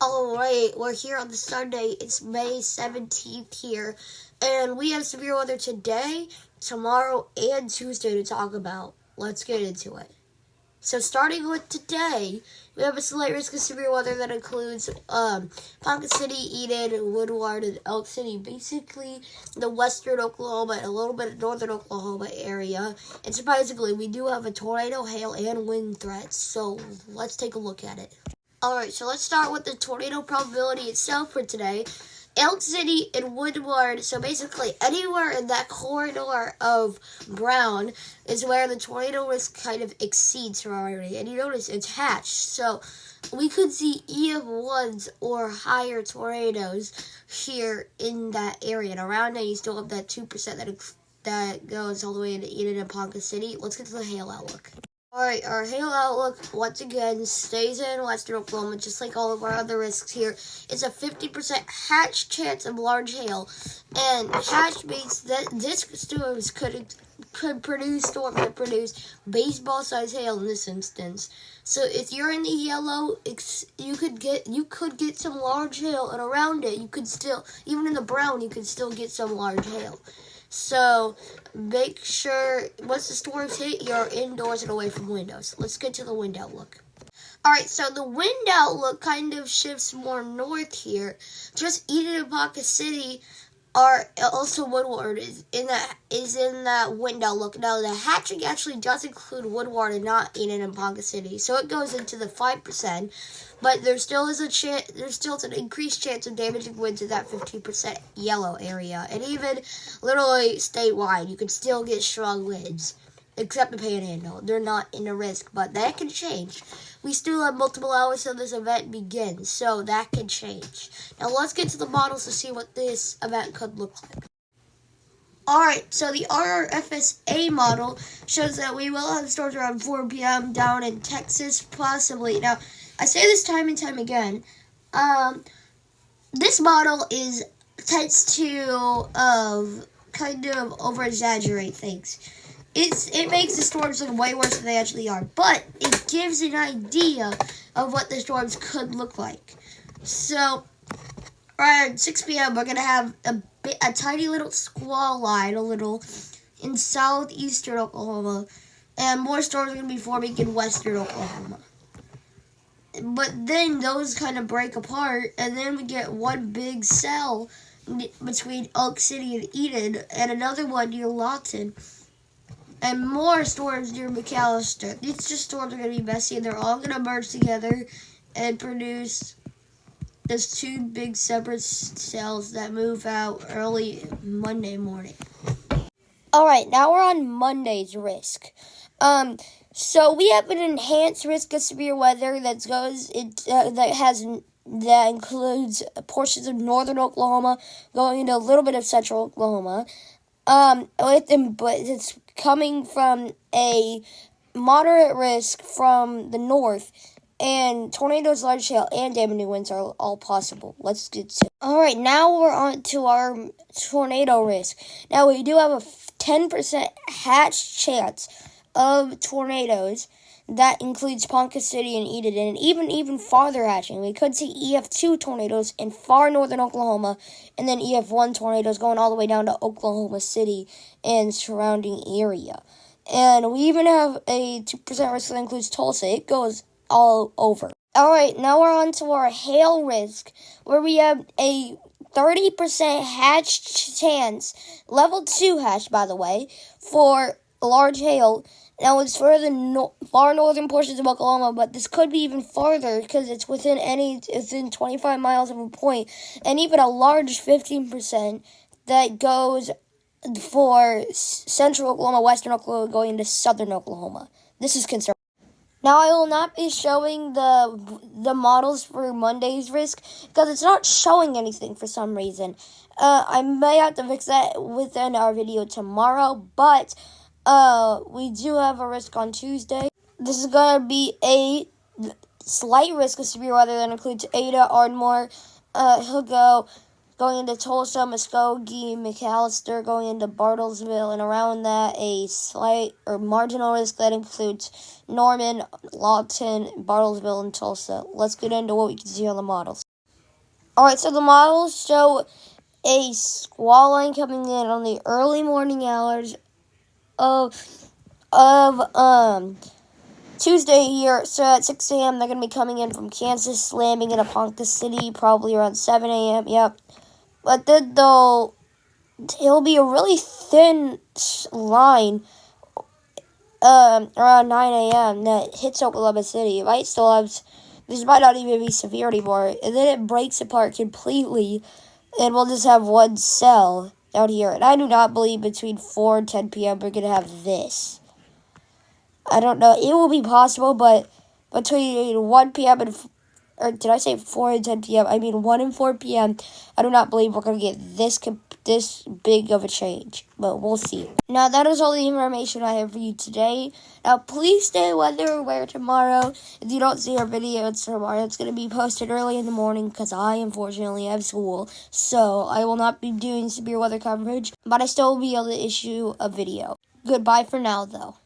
Alright, we're here on the Sunday. It's May 17th here, and we have severe weather today, tomorrow, and Tuesday to talk about. Let's get into it. So starting with today, we have a slight risk of severe weather that includes Ponca City, Eden, Woodward, and Elk City. Basically, the western Oklahoma and a little bit of northern Oklahoma area. And surprisingly, we do have a tornado, hail, and wind threat. So let's take a look at it. Alright, so let's start with the tornado probability itself for today. Elk City and Woodward, so basically anywhere in that corridor of brown is where the tornado risk kind of exceeds already. And you notice it's hatched, so we could see EF1s or higher tornadoes here in that area. And around that, you still have that 2% that goes all the way into Eden and Ponca City. Let's get to the hail outlook. Alright, our hail outlook, once again, stays in western Oklahoma, just like all of our other risks here. It's a 50% hatch chance of large hail, and hatch means that this storms could produce baseball-sized hail in this instance. So if you're in the yellow, you could get some large hail, and around it, you could still, even in the brown, you could still get some large hail. So make sure once the storms hit, you're indoors and away from windows. Let's get to the wind outlook. Alright, so the wind outlook kind of shifts more north here. Just Eden and Ponca City are also Woodward is in that wind outlook. Now the hatching actually does include Woodward and not Eden and Ponca City, so it goes into the 5%. But there still is an increased chance of damaging winds in that 15% yellow area, and even literally statewide, you could still get strong winds. Except the Panhandle. They're not in a risk, but that can change. We still have multiple hours till this event begins, so that can change. Now let's get to the models to see what this event could look like. Alright, so the RRFSA model shows that we will have storms around 4 p.m. down in Texas, possibly. Now, I say this time and time again. This model tends to kind of over-exaggerate things. It makes the storms look way worse than they actually are, but it gives an idea of what the storms could look like. So, around 6 p.m., we're going to have a tiny little squall line, in southeastern Oklahoma, and more storms are going to be forming in western Oklahoma. But then those kind of break apart, and then we get one big cell between Elk City and Eden, and another one near Lawton. And more storms near McAllister. These storms are going to be messy, and they're all going to merge together and produce those two big separate cells that move out early Monday morning. Alright, now we're on Monday's risk. So we have an enhanced risk of severe weather that includes portions of northern Oklahoma going into a little bit of central Oklahoma. But it's coming from a moderate risk from the north, and tornadoes, large hail, and damaging winds are all possible. Let's get to it. Alright, now we're on to our tornado risk. Now, we do have a 10% hatch chance of tornadoes. That includes Ponca City and Eden, and even farther hatching. We could see EF2 tornadoes in far northern Oklahoma, and then EF1 tornadoes going all the way down to Oklahoma City and surrounding area. And we even have a 2% risk that includes Tulsa. It goes all over. Alright, now we're on to our hail risk, where we have a 30% hatch chance, level 2 hatch, by the way, for large hail. Now, it's for the far northern portions of Oklahoma, but this could be even farther because it's within 25 miles of a point, and even a large 15% that goes for central Oklahoma, western Oklahoma, going into southern Oklahoma. This is concerning. Now, I will not be showing the models for Monday's risk because it's not showing anything for some reason. I may have to fix that within our video tomorrow, but we do have a risk on Tuesday. This is going to be a slight risk of severe weather that includes Ada, Ardmore, Hugo, going into Tulsa, Muskogee, McAllister, going into Bartlesville, and around that a slight or marginal risk that includes Norman, Lawton, Bartlesville, and Tulsa. Let's get into what we can see on the models. Alright, so the models show a squall line coming in on the early morning hours of Tuesday here. So at 6 a.m. they're going to be coming in from Kansas, slamming into Ponca City, probably around 7 a.m. Yep. But then it'll be a really thin line around 9 a.m. that hits Oklahoma City. It might still have, this might not even be severe anymore. And then it breaks apart completely, and we'll just have one cell down here. And I do not believe between 4 and 10 p.m. we're going to have this. I don't know. It will be possible, but between 1 p.m. or did I say 4 and 10 p.m.? I mean 1 and 4 p.m. I do not believe we're going to get this big of a change, but we'll see. Now, that is all the information I have for you today. Now, please stay weather aware tomorrow. If you don't see our videos tomorrow, it's going to be posted early in the morning because I, unfortunately, have school. So, I will not be doing severe weather coverage, but I still will be able to issue a video. Goodbye for now, though.